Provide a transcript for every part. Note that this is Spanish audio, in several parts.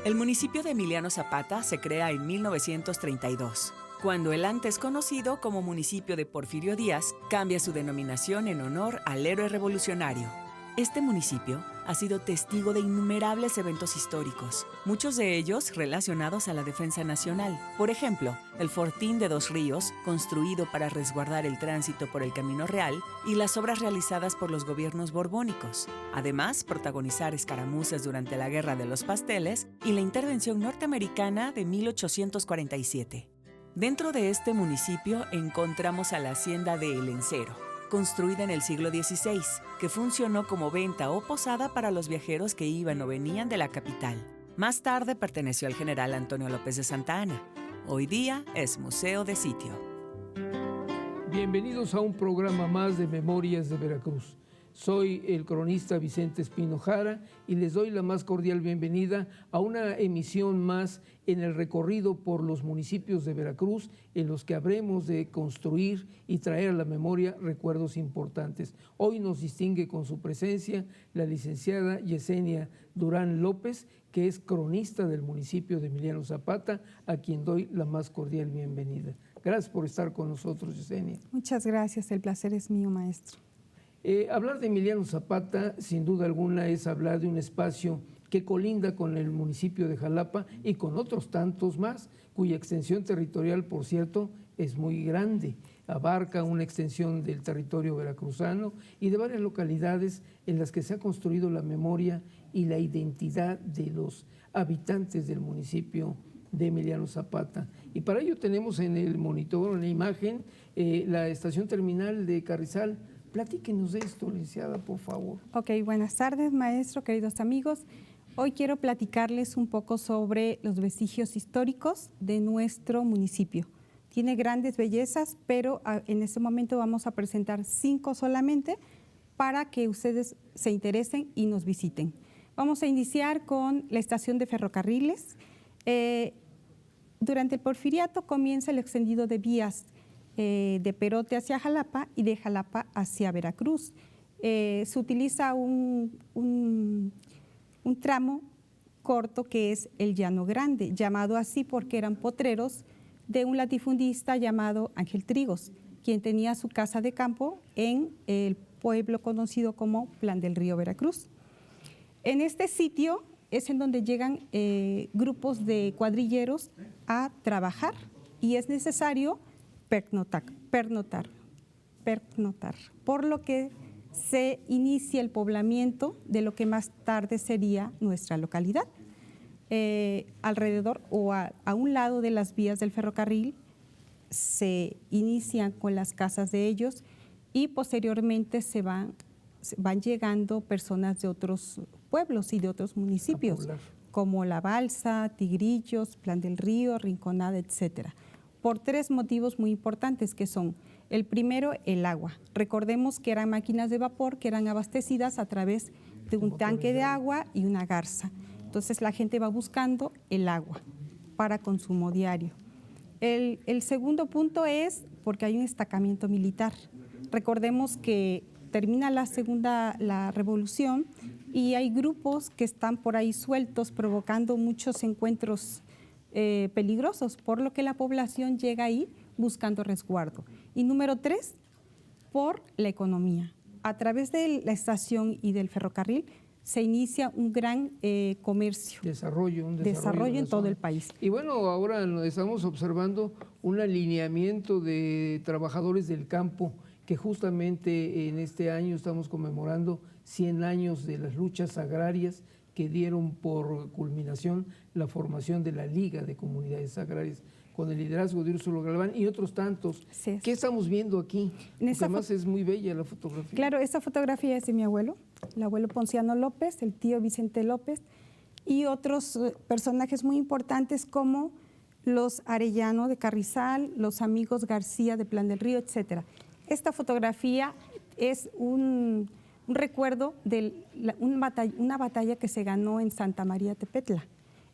El municipio de Emiliano Zapata se crea en 1932, cuando el antes conocido como municipio de Porfirio Díaz cambia su denominación en honor al héroe revolucionario. Este municipio ha sido testigo de innumerables eventos históricos, muchos de ellos relacionados a la defensa nacional. Por ejemplo, el Fortín de Dos Ríos, construido para resguardar el tránsito por el Camino Real, y las obras realizadas por los gobiernos borbónicos. Además, protagonizar escaramuzas durante la Guerra de los Pasteles y la intervención norteamericana de 1847. Dentro de este municipio encontramos a la hacienda de El Encero, construida en el siglo XVI, que funcionó como venta o posada para los viajeros que iban o venían de la capital. Más tarde perteneció al general Antonio López de Santa Anna. Hoy día es museo de sitio. Bienvenidos a un programa más de Memorias de Veracruz. Soy el cronista Vicente Espino Jara y les doy la más cordial bienvenida a una emisión más en el recorrido por los municipios de Veracruz, en los que habremos de construir y traer a la memoria recuerdos importantes. Hoy nos distingue con su presencia la licenciada Yesenia Durán López, que es cronista del municipio de Emiliano Zapata, a quien doy la más cordial bienvenida. Gracias por estar con nosotros, Yesenia. Muchas gracias, el placer es mío, maestro. Hablar de Emiliano Zapata, sin duda alguna, es hablar de un espacio que colinda con el municipio de Jalapa y con otros tantos más, cuya extensión territorial, por cierto, es muy grande. Abarca una extensión del territorio veracruzano y de varias localidades en las que se ha construido la memoria y la identidad de los habitantes del municipio de Emiliano Zapata. Y para ello tenemos en el monitor, en la imagen, la estación terminal de Carrizal. Platíquenos de esto, licenciada, por favor. Ok, buenas tardes, maestro, queridos amigos. Hoy quiero platicarles un poco sobre los vestigios históricos de nuestro municipio. Tiene grandes bellezas, pero en este momento vamos a presentar 5 solamente para que ustedes se interesen y nos visiten. Vamos a iniciar con la estación de ferrocarriles. Durante el Porfiriato comienza el extendido de vías de Perote hacia Jalapa y de Jalapa hacia Veracruz. Se utiliza un tramo corto que es el Llano Grande, llamado así porque eran potreros de un latifundista llamado Ángel Trigos, quien tenía su casa de campo en el pueblo conocido como Plan del Río, Veracruz. En este sitio es en donde llegan grupos de cuadrilleros a trabajar y es necesario pernoctar, por lo que se inicia el poblamiento de lo que más tarde sería nuestra localidad. Alrededor o a un lado de las vías del ferrocarril se inician con las casas de ellos y posteriormente van llegando personas de otros pueblos y de otros municipios, como La Balsa, Tigrillos, Plan del Río, Rinconada, etcétera, por 3 motivos muy importantes que son: el primero, el agua. Recordemos que eran máquinas de vapor que eran abastecidas a través de un tanque de agua y una garza. Entonces la gente va buscando el agua para consumo diario. El segundo punto es porque hay un destacamiento militar. Recordemos que termina la revolución y hay grupos que están por ahí sueltos provocando muchos encuentros peligrosos, por lo que la población llega ahí buscando resguardo. Y número 3, por la economía. A través de la estación y del ferrocarril se inicia un gran comercio. Desarrollo en todo el país. Y bueno, ahora estamos observando un alineamiento de trabajadores del campo que justamente en este año estamos conmemorando 100 años de las luchas agrarias que dieron por culminación la formación de la Liga de Comunidades Agrarias, con el liderazgo de Úrsulo Galván y otros tantos. Sí. ¿Qué estamos viendo aquí? Además es muy bella la fotografía. Claro, esta fotografía es de mi abuelo, el abuelo Ponciano López, el tío Vicente López, y otros personajes muy importantes como los Arellano de Carrizal, los amigos García de Plan del Río, etcétera. Esta fotografía es un recuerdo de una batalla que se ganó en Santa María Tepetla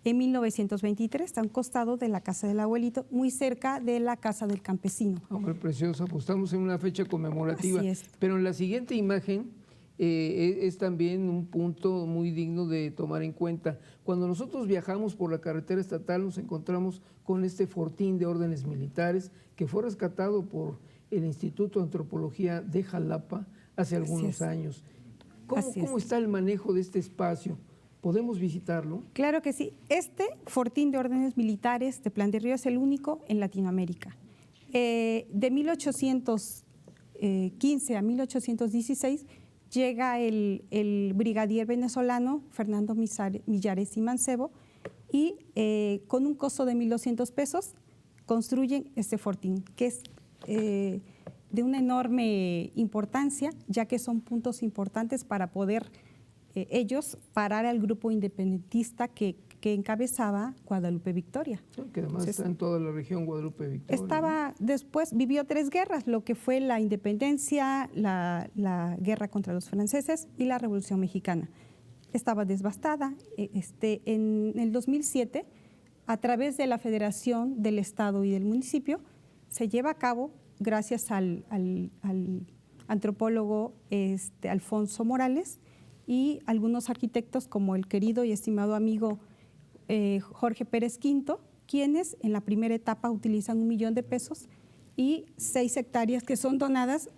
en 1923, a un costado de la casa del abuelito, muy cerca de la casa del campesino. Hombre, preciosa, pues estamos en una fecha conmemorativa. Así es. Pero en la siguiente imagen es también un punto muy digno de tomar en cuenta. Cuando nosotros viajamos por la carretera estatal nos encontramos con este fortín de órdenes militares que fue rescatado por el Instituto de Antropología de Jalapa hace algunos años. ¿Cómo está el manejo de este espacio? ¿Podemos visitarlo? Claro que sí. Este fortín de órdenes militares de Plan del Río es el único en Latinoamérica. De 1815 a 1816 llega el brigadier venezolano Fernando Millares y Mancebo y con un costo de 1,200 pesos construyen este fortín, que es de una enorme importancia, ya que son puntos importantes para poder ellos parar al grupo independentista que encabezaba Guadalupe Victoria. Que además está en toda la región Guadalupe Victoria. Después vivió 3 guerras, lo que fue la independencia, la guerra contra los franceses y la Revolución Mexicana. Estaba devastada. En el 2007, a través de la Federación del Estado y del municipio, se lleva a cabo, gracias al antropólogo Alfonso Morales y algunos arquitectos como el querido y estimado amigo Jorge Pérez Quinto, quienes en la primera etapa utilizan 1 millón de pesos y 6 hectáreas que son donadas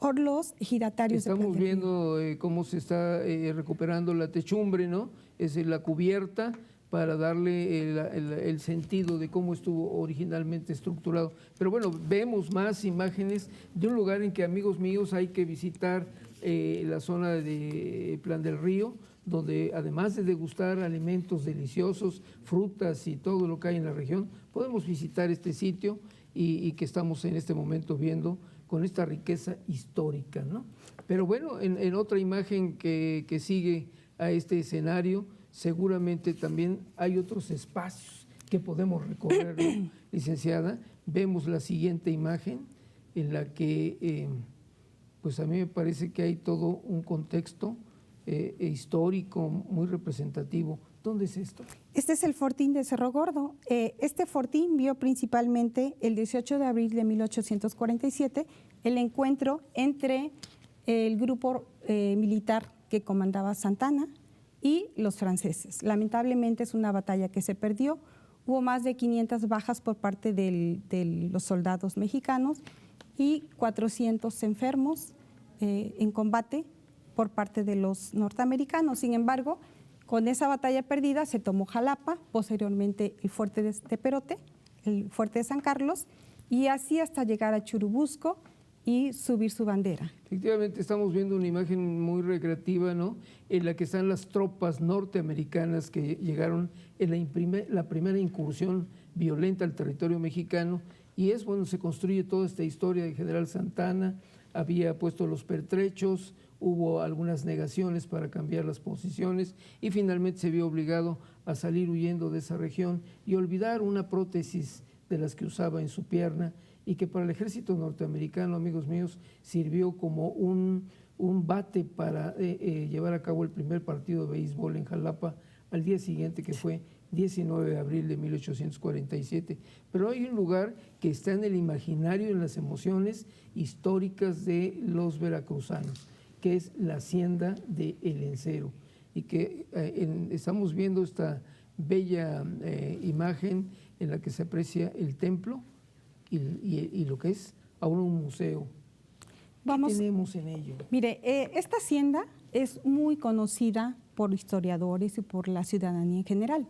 por los ejidatarios. Estamos viendo cómo se está recuperando la techumbre, ¿no? Es la cubierta para darle el sentido de cómo estuvo originalmente estructurado. Pero bueno, vemos más imágenes de un lugar en que, amigos míos, hay que visitar la zona de Plan del Río, donde además de degustar alimentos deliciosos, frutas y todo lo que hay en la región, podemos visitar este sitio y que estamos en este momento viendo con esta riqueza histórica, ¿no? Pero bueno, en otra imagen que sigue a este escenario, seguramente también hay otros espacios que podemos recorrer, ¿no? Licenciada, vemos la siguiente imagen en la que, pues a mí me parece que hay todo un contexto histórico muy representativo. ¿Dónde es esto? Este es el fortín de Cerro Gordo. Este fortín vio principalmente el 18 de abril de 1847 el encuentro entre el grupo militar que comandaba Santana y los franceses. Lamentablemente es una batalla que se perdió. Hubo más de 500 bajas por parte de los soldados mexicanos y 400 enfermos en combate por parte de los norteamericanos. Sin embargo, con esa batalla perdida se tomó Jalapa, posteriormente el fuerte de Teperote, el fuerte de San Carlos, y así hasta llegar a Churubusco y subir su bandera. Efectivamente, estamos viendo una imagen muy recreativa, ¿no? En la que están las tropas norteamericanas que llegaron en la primera incursión violenta al territorio mexicano, y es bueno, se construye toda esta historia de General Santana, había puesto los pertrechos, hubo algunas negaciones para cambiar las posiciones y finalmente se vio obligado a salir huyendo de esa región y olvidar una prótesis de las que usaba en su pierna y que para el ejército norteamericano, amigos míos, sirvió como un bate para llevar a cabo el primer partido de béisbol en Jalapa al día siguiente, que fue 19 de abril de 1847. Pero hay un lugar que está en el imaginario, en las emociones históricas de los veracruzanos, que es la hacienda de El Encero, y que estamos viendo esta bella imagen en la que se aprecia el templo y lo que es ahora un museo. ¿Qué tenemos en ello? Mire, esta hacienda es muy conocida por historiadores y por la ciudadanía en general.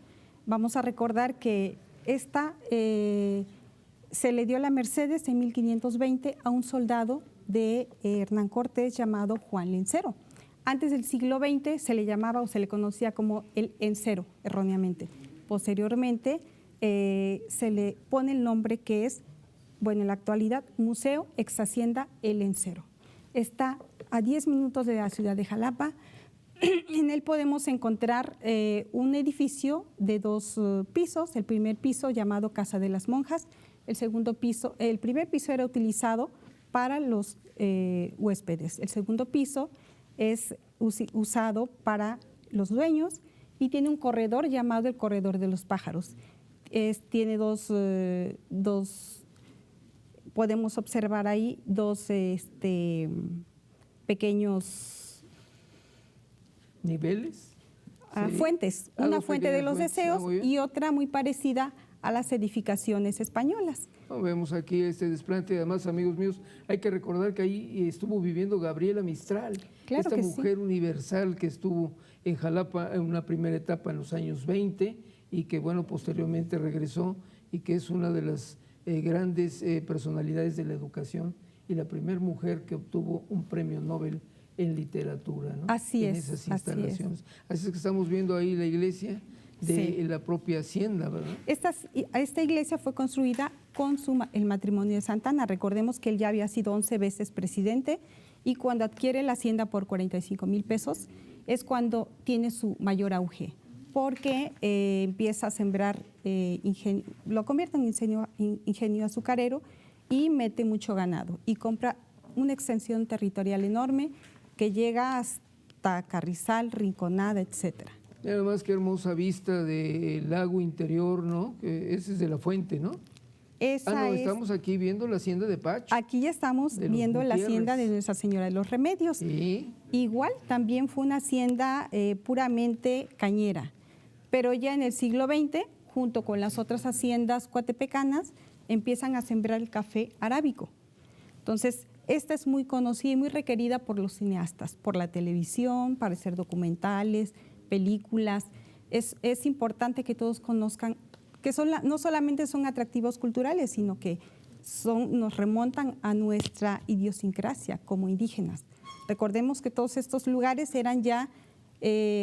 Vamos a recordar que esta se le dio la Mercedes en 1520 a un soldado de Hernán Cortés llamado Juan Lencero. Antes del siglo XX se le llamaba o se le conocía como el Encero, erróneamente. Posteriormente se le pone el nombre que es, bueno, en la actualidad, Museo Ex Hacienda El Encero. Está a 10 minutos de la ciudad de Jalapa. En él podemos encontrar un edificio de 2 pisos, el primer piso llamado Casa de las Monjas, el primer piso era utilizado para los huéspedes, el segundo piso es usado para los dueños y tiene un corredor llamado el Corredor de los Pájaros. Tiene podemos observar ahí dos pequeños ¿Niveles? Sí. fuentes, Ah, una dos fuente de pequeñas los fuentes. deseos Muy bien. y otra muy parecida a las edificaciones españolas. Vemos aquí este desplante, además, amigos míos, hay que recordar que ahí estuvo viviendo Gabriela Mistral, Claro esta que sí. mujer universal que estuvo en Jalapa en una primera etapa en los años 20 y que, bueno, posteriormente regresó y que es una de las grandes personalidades de la educación y la primera mujer que obtuvo un premio Nobel en literatura, ¿no? Así en es, esas así es. instalaciones. Así es que estamos viendo ahí la iglesia de Sí. la propia hacienda, ¿verdad? Esta iglesia fue construida con el matrimonio de Santana. Recordemos que él ya había sido 11 veces presidente y cuando adquiere la hacienda por 45,000 pesos es cuando tiene su mayor auge, porque empieza a sembrar, lo convierte en ingenio azucarero y mete mucho ganado y compra una extensión territorial enorme que llega hasta Carrizal, Rinconada, etcétera. Y además, qué hermosa vista del lago interior, ¿no? Que ese es de la fuente, ¿no? Esa es, estamos aquí viendo la hacienda de Pacho. aquí ya estamos de los viendo la Gutiérrez. hacienda de Nuestra Señora de los Remedios. Sí, Igual también fue una hacienda puramente cañera, pero ya en el siglo XX, junto con las otras haciendas coatepecanas, empiezan a sembrar el café arábico. Entonces, esta es muy conocida y muy requerida por los cineastas, por la televisión, para hacer documentales, películas. Es importante que todos conozcan que no solamente son atractivos culturales, sino que nos remontan a nuestra idiosincrasia como indígenas. Recordemos que todos estos lugares eran ya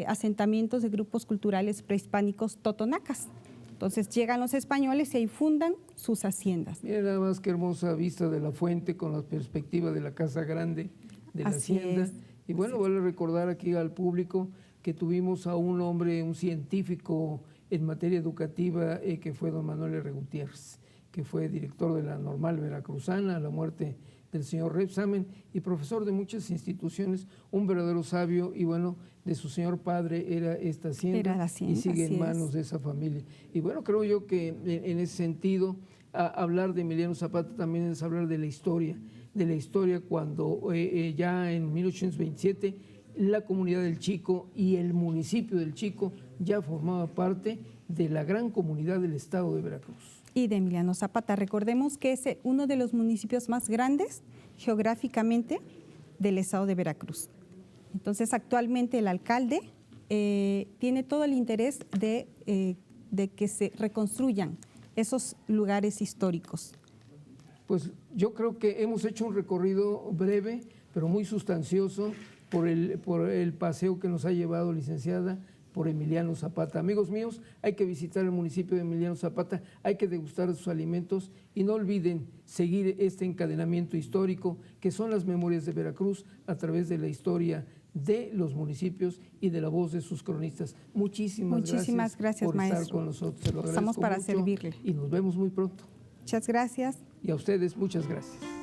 asentamientos de grupos culturales prehispánicos totonacas. Entonces llegan los españoles y ahí fundan sus haciendas. miren nada más qué hermosa vista de la fuente con la perspectiva de la casa grande de la Así hacienda. es, Y bueno, así es. vale recordar aquí al público que tuvimos a un hombre, un científico en materia educativa, que fue don Manuel R. Gutiérrez, que fue director de la Normal Veracruzana a la muerte del señor Rebsamen y profesor de muchas instituciones, un verdadero sabio y bueno, de su señor padre era esta hacienda, Era la hacienda, y sigue en así manos es. de esa familia. Y bueno, creo yo que en ese sentido, hablar de Emiliano Zapata también es hablar de la historia cuando ya en 1827 la comunidad del Chico y el municipio del Chico ya formaba parte de la gran comunidad del estado de Veracruz. Y de Emiliano Zapata. Recordemos que es uno de los municipios más grandes geográficamente del estado de Veracruz. Entonces, actualmente el alcalde tiene todo el interés de que se reconstruyan esos lugares históricos. Pues yo creo que hemos hecho un recorrido breve, pero muy sustancioso por el paseo que nos ha llevado, licenciada, por Emiliano Zapata. Amigos míos, hay que visitar el municipio de Emiliano Zapata, hay que degustar sus alimentos y no olviden seguir este encadenamiento histórico que son las memorias de Veracruz a través de la historia de los municipios y de la voz de sus cronistas. Muchísimas gracias por maestro. estar con nosotros. Se lo Estamos agradezco para mucho servirle. y nos vemos muy pronto. Muchas gracias. Y a ustedes, muchas gracias.